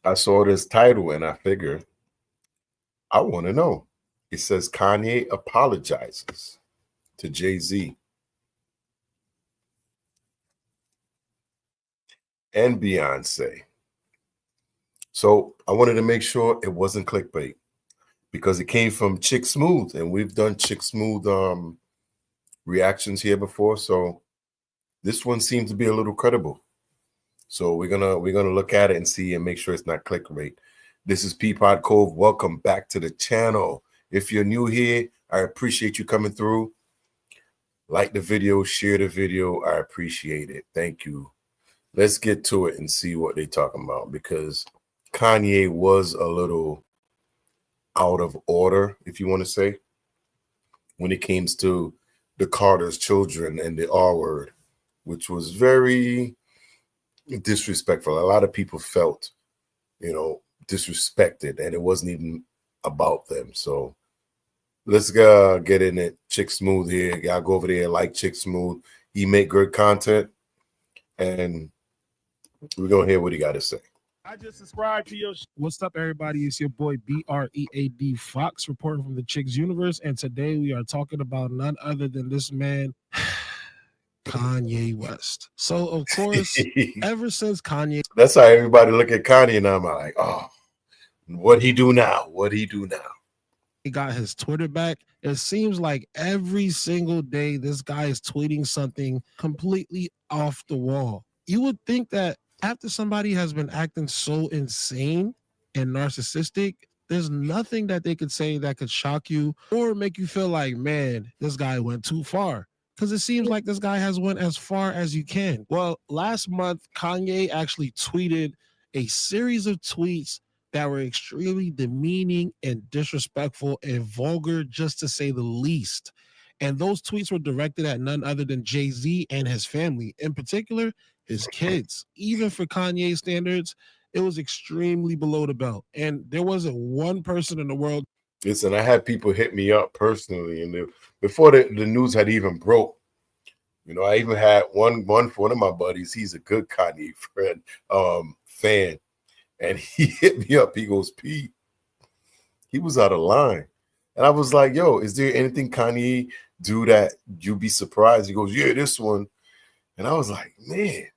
I saw this title and I figured I want to know. It says Kanye apologizes to Jay-Z and Beyonce. So I wanted to make sure it wasn't clickbait because it came from Chick Smooth, and we've done Chick Smooth reactions here before. So this one seems to be a little credible. So we're gonna look at it and see and make sure it's not clickbait. This is Peepodcove. Welcome back to the channel. If you're new here, I appreciate you coming through. Like the video, share the video. I appreciate it. Thank you. Let's get to it and see what they're talking about, because Kanye was a little out of order, if you want to say, when it comes to the Carter's children and the R word, which was very disrespectful. A lot of people felt, disrespected, and it wasn't even about them. So let's get in it. Chick Smooth here. Y'all go over there and like Chick Smooth. He make good content, and we're gonna hear what he got to say. I just subscribed to your. What's up, everybody? It's your boy BREAD Fox reporting from the Chicks Universe, and today we are talking about none other than this man, Kanye West. So, of course, ever since Kanye, that's how everybody look at Kanye now. I'm like, oh, what he do now? What he do now? He got his Twitter back. It seems like every single day this guy is tweeting something completely off the wall. You would think that after somebody has been acting so insane and narcissistic, there's nothing that they could say that could shock you or make you feel like, man, this guy went too far. Because it seems like this guy has went as far as you can. Well, last month, Kanye actually tweeted a series of tweets that were extremely demeaning and disrespectful and vulgar, just to say the least. And those tweets were directed at none other than Jay-Z and his family, in particular, his kids. Even for Kanye standards, it was extremely below the belt. And there wasn't one person in the world. Listen, I had people hit me up personally, and before the news had even broke. I even had one of my buddies. He's a good Kanye fan, and he hit me up. He goes, "Pete, he was out of line," and I was like, "Yo, is there anything Kanye do that you'd be surprised?" He goes, "Yeah, this one," and I was like, "Man,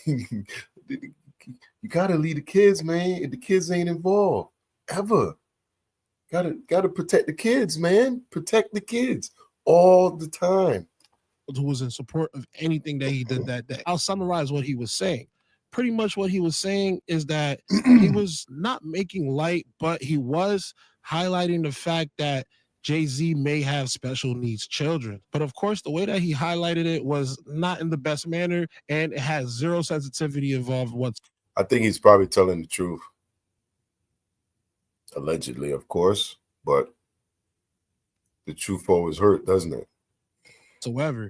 you gotta leave the kids, man. The kids ain't involved ever. Gotta protect the kids, man. Protect the kids all the time." Who was in support of anything that he did that day. I'll summarize what he was saying. Pretty much what he was saying is that he was not making light, but he was highlighting the fact that Jay-Z may have special needs children. But of course, the way that he highlighted it was not in the best manner, and it has zero sensitivity involved whatsoever. I think he's probably telling the truth. Allegedly, of course, but the truth always hurt, doesn't it?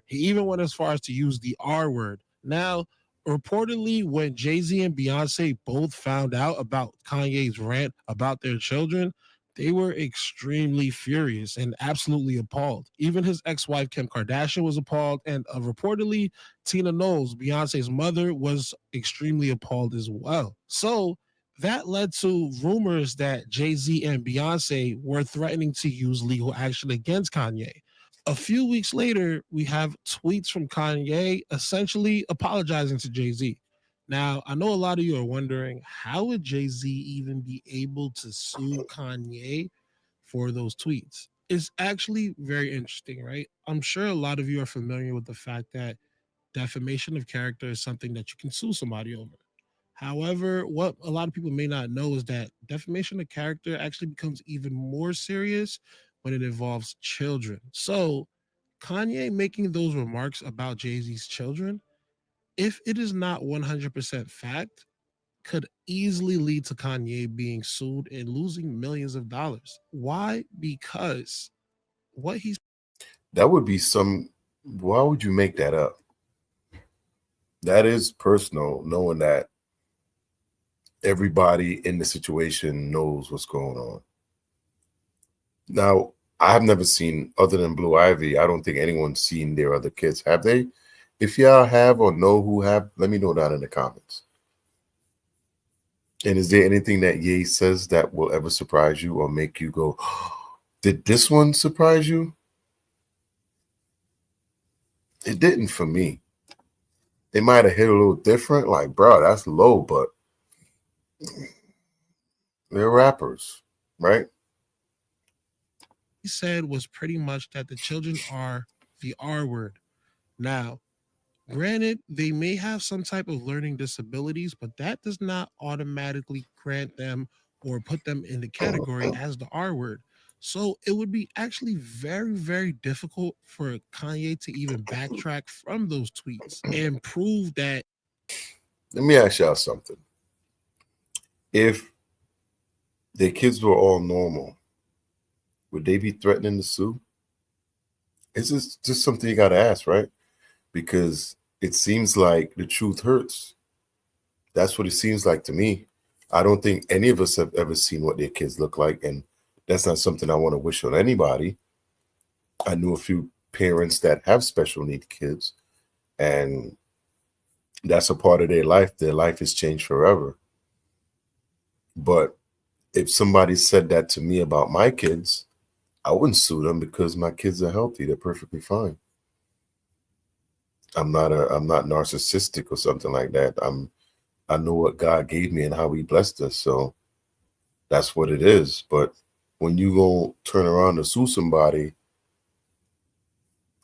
He even went as far as to use the R word. Now, reportedly, when Jay-Z and Beyonce both found out about Kanye's rant about their children, they were extremely furious and absolutely appalled. Even his ex-wife, Kim Kardashian, was appalled, and reportedly, Tina Knowles, Beyonce's mother, was extremely appalled as well. So that led to rumors that Jay-Z and Beyonce were threatening to use legal action against Kanye. A few weeks later, we have tweets from Kanye essentially apologizing to Jay-Z. Now, I know a lot of you are wondering, how would Jay-Z even be able to sue Kanye for those tweets? It's actually very interesting, right? I'm sure a lot of you are familiar with the fact that defamation of character is something that you can sue somebody over. However, what a lot of people may not know is that defamation of character actually becomes even more serious when it involves children. So, Kanye making those remarks about Jay-Z's children, if it is not 100% fact, could easily lead to Kanye being sued and losing millions of dollars. Why? Because what he's that would be why would you make that up? That is personal, knowing that everybody in the situation knows what's going on. Now, I have never seen, other than Blue Ivy, I don't think anyone's seen their other kids. Have they? If y'all have or know who have, let me know down in the comments. And is there anything that Ye says that will ever surprise you or make you go, did this one surprise you? It didn't for me. It might have hit a little different, like, bro, that's low, but they're rappers, right? He said was pretty much that the children are the R word. Now, granted, they may have some type of learning disabilities, but that does not automatically grant them or put them in the category as the R word. So it would be actually very, very difficult for Kanye to even backtrack from those tweets and prove that. Let me ask y'all something. If their kids were all normal, would they be threatening to sue? It's just something you got to ask, right? Because it seems like the truth hurts. That's what it seems like to me. I don't think any of us have ever seen what their kids look like, and that's not something I want to wish on anybody. I knew a few parents that have special need kids, and that's a part of their life. Their life has changed forever. But if somebody said that to me about my kids, I wouldn't sue them because my kids are healthy. They're perfectly fine. I'm not narcissistic or something like that. I know what God gave me and how he blessed us. So that's what it is. But when you go turn around to sue somebody,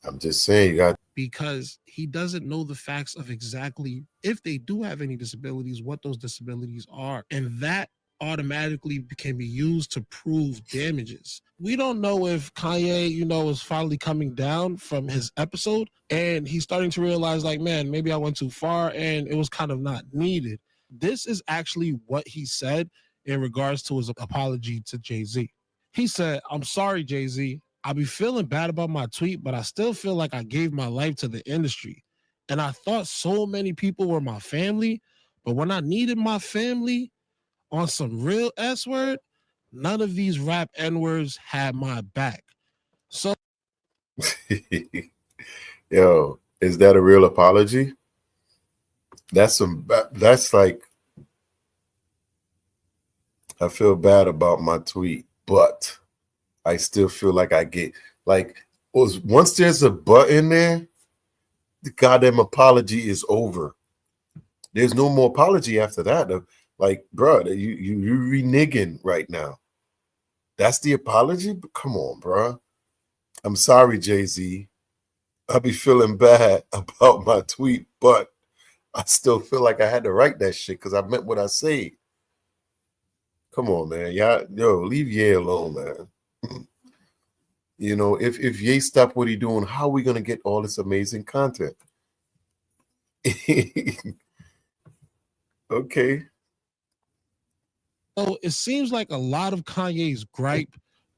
I'm just saying you got, because he doesn't know the facts of exactly if they do have any disabilities, what those disabilities are. And that automatically can be used to prove damages. We don't know if Kanye, is finally coming down from his episode and he's starting to realize, like, man, maybe I went too far and it was kind of not needed. This is actually what he said in regards to his apology to Jay-Z. He said, "I'm sorry, Jay-Z. I be feeling bad about my tweet, but I still feel like I gave my life to the industry. And I thought so many people were my family, but when I needed my family on some real S word, none of these rap N words had my back." So yo, is that a real apology? That's like, I feel bad about my tweet, but I still feel like I get, like, once there's a but in there, the goddamn apology is over. There's no more apology after that. Like, bro, you reneging right now. That's the apology? But come on, bro. I'm sorry, Jay-Z. I be feeling bad about my tweet, but I still feel like I had to write that shit because I meant what I said. Come on, man. Y'all, yo, leave Ye alone, man. If Ye stop what he doing, how are we gonna get all this amazing content? Okay. So it seems like a lot of Kanye's gripe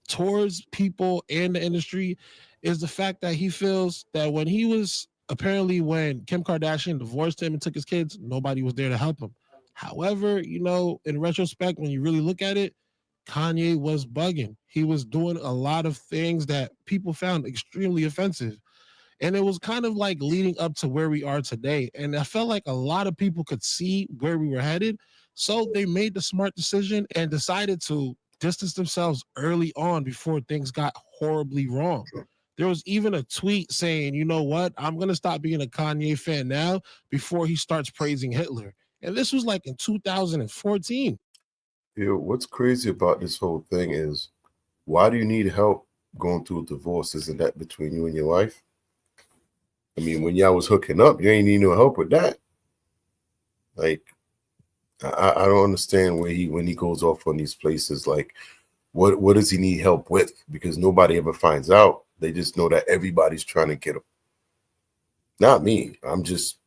towards people and the industry is the fact that he feels that when Kim Kardashian divorced him and took his kids, nobody was there to help him. However, in retrospect, when you really look at it, Kanye was bugging. He was doing a lot of things that people found extremely offensive. And it was kind of like leading up to where we are today. And I felt like a lot of people could see where we were headed. So they made the smart decision and decided to distance themselves early on before things got horribly wrong. There was even a tweet saying, you know what, I'm going to stop being a Kanye fan now before he starts praising Hitler. And this was like in 2014. What's crazy about this whole thing is, why do you need help going through a divorce? Isn't that between you and your wife? I mean, when y'all was hooking up, you ain't need no help with that. Like, I don't understand when he goes off on these places. Like, what does he need help with? Because nobody ever finds out. They just know that everybody's trying to get him. Not me. I'm just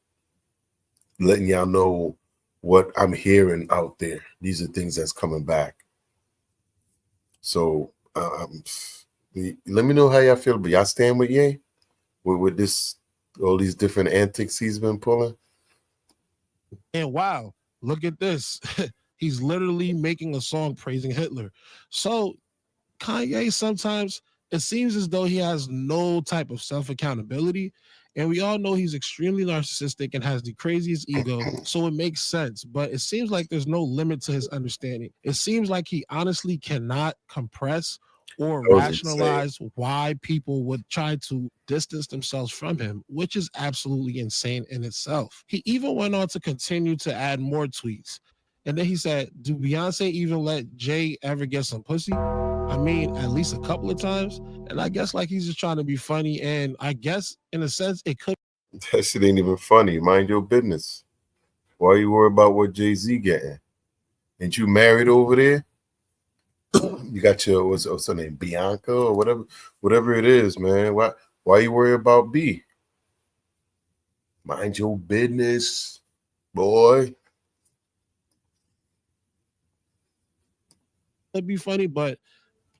letting y'all know what I'm hearing out there. These are things that's coming back. So let me know how y'all feel. But y'all stand with Ye with this, all these different antics he's been pulling. And wow, look at this. He's literally making a song praising Hitler. So Kanye sometimes it seems as though he has no type of self accountability. And we all know he's extremely narcissistic and has the craziest ego, so it makes sense. But it seems like there's no limit to his understanding. It seems like he honestly cannot compress or That was insane. rationalize why people would try to distance themselves from him, which is absolutely insane in itself. He even went on to continue to add more tweets. And then he said, "Do Beyonce even let Jay ever get some pussy? I mean, at least a couple of times." And I guess like he's just trying to be funny. And I guess in a sense, it could That shit ain't even funny. Mind your business. Why you worry about what Jay-Z getting? Ain't you married over there? You got your what's her name, Bianca or whatever it is, man. Why you worry about B? Mind your business, boy. be funny, but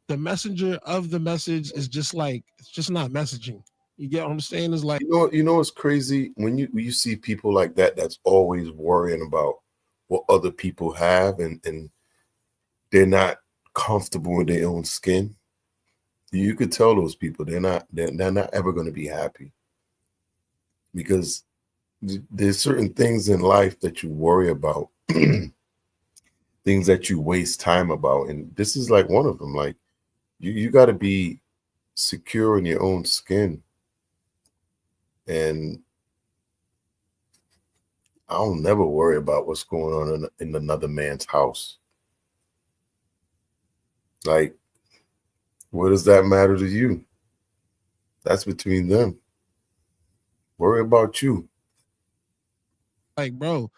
the messenger of the message is just like it's just not messaging. You get what I'm saying? It's like You know what's crazy when you see people like that that's always worrying about what other people have and they're not comfortable in their own skin. You could tell those people they're not ever going to be happy because there's certain things in life that you worry about, things that you waste time about, and this is like one of them. Like you got to be secure in your own skin, and I'll never worry about what's going on in another man's house. Like, what does that matter to you? That's between them. Worry about you. bro,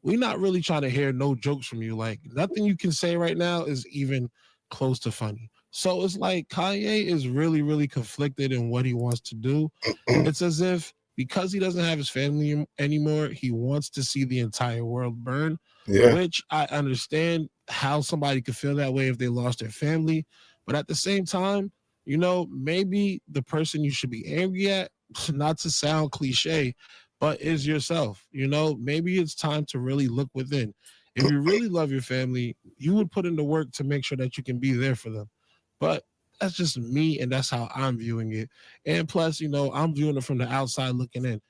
we're not really trying to hear no jokes from you. Like nothing you can say right now is even close to funny. So it's like Kanye is really, really conflicted in what he wants to do. It's as if because he doesn't have his family anymore, he wants to see the entire world burn, Yeah, which I understand how somebody could feel that way if they lost their family. But at the same time, maybe the person you should be angry at, not to sound cliche, but is yourself. Maybe it's time to really look within. If you really love your family, you would put in the work to make sure that you can be there for them. But that's just me, and that's how I'm viewing it. And plus, I'm viewing it from the outside looking in.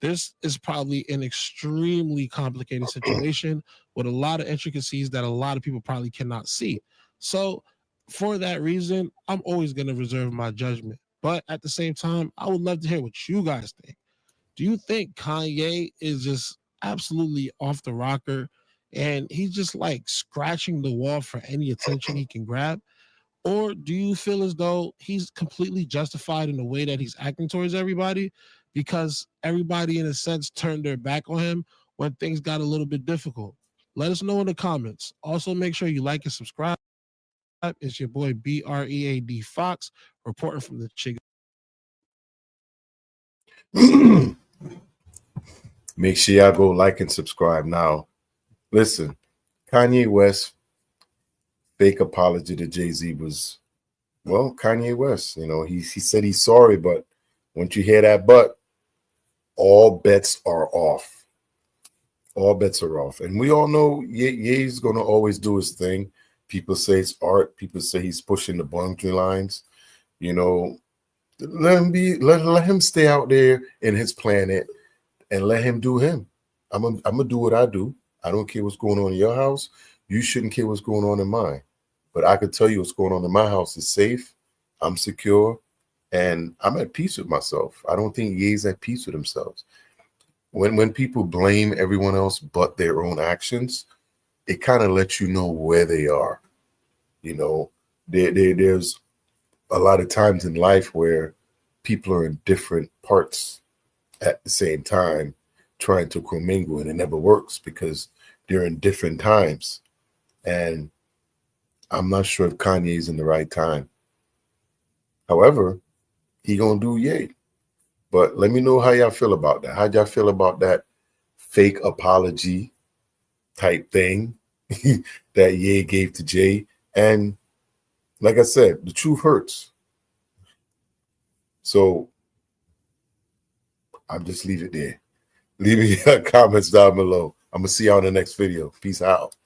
This is probably an extremely complicated situation with a lot of intricacies that a lot of people probably cannot see. So, for that reason, I'm always going to reserve my judgment. But at the same time, I would love to hear what you guys think. Do you think Kanye is just absolutely off the rocker and he's just like scratching the wall for any attention he can grab? Or do you feel as though he's completely justified in the way that he's acting towards everybody because everybody, in a sense, turned their back on him when things got a little bit difficult? Let us know in the comments. Also, make sure you like and subscribe. It's your boy BREAD Fox reporting from the Chick. make sure y'all go like and subscribe now. Listen, Kanye West fake apology to Jay-Z was, well, Kanye West. He said he's sorry, but once you hear that but, all bets are off. All bets are off. And we all know Ye's going to always do his thing. People say it's art. People say he's pushing the boundary lines. Let him let him stay out there in his planet and let him do him. I'm gonna do what I do. I don't care what's going on in your house. You shouldn't care what's going on in mine. But I could tell you what's going on in my house is safe. I'm secure, and I'm at peace with myself. I don't think Ye's at peace with themselves. When people blame everyone else but their own actions, it kind of lets you know where they are. There's a lot of times in life where people are in different parts at the same time trying to commingle, and it never works because they're in different times. And I'm not sure if Kanye's in the right time. However, he gonna do Ye. But let me know how y'all feel about that. How y'all feel about that fake apology type thing that Ye gave to Jay? And like I said, the truth hurts. So I'll just leave it there. Leave me your comments down below. I'm gonna see y'all in the next video. Peace out.